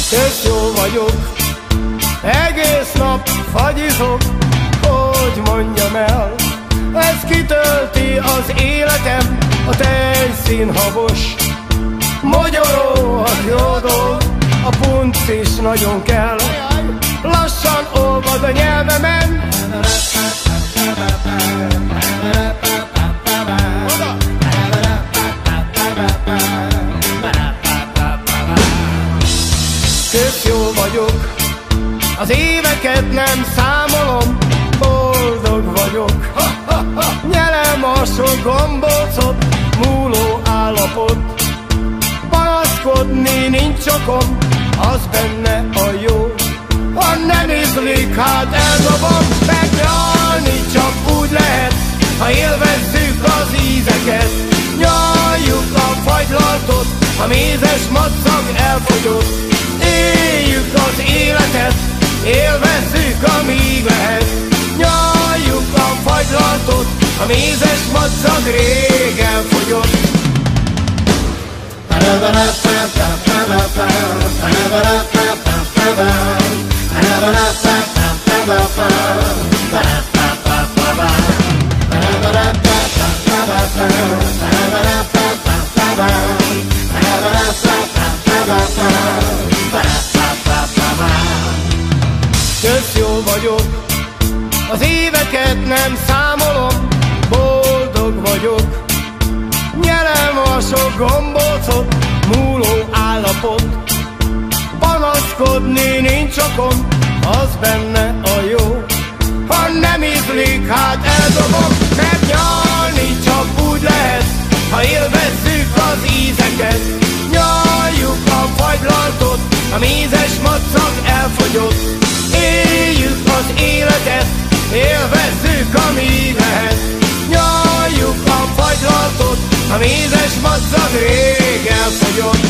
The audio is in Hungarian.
Tök jó vagyok, egész nap fagyizok, hogy mondjam el, ez kitölti az életem, a tejszínhabos mogyoró, az jó dolog, a punc is nagyon kell, lassan olvad a nyelvemen. Tök jó vagyok, az éveket nem számolom, boldog vagyok, nyelem a sok gombócot, múló állapot, panaszkodni nincs okom, az benne a jó. Ha nem ízlik, hát eldobom, megnyalni csak úgy lehet, ha élvezzük az ízeket. Nyaljuk a fagylaltot, a mézes madzag elfogyott, éljük az életet, élvezzük, amíg lehet. Nyaljuk a fagylaltot, a mézes madzag rég elfogyott. Tök jó vagyok, az éveket nem számolom, boldog vagyok, nyelem a sok gombócot, múló állapot, panaszkodni nincs okom, az benne a jó. Ha nem ízlik, hát eldobom, megnyalni csak úgy lehet, ha élvezzük az ízeket. Nyaljuk a fagylaltot, a mézes madzag elfogyott, éljük az életet, élvezzük, amíg lehet. Nyaljuk a fagylaltot, a mézes madzag rég elfogyott.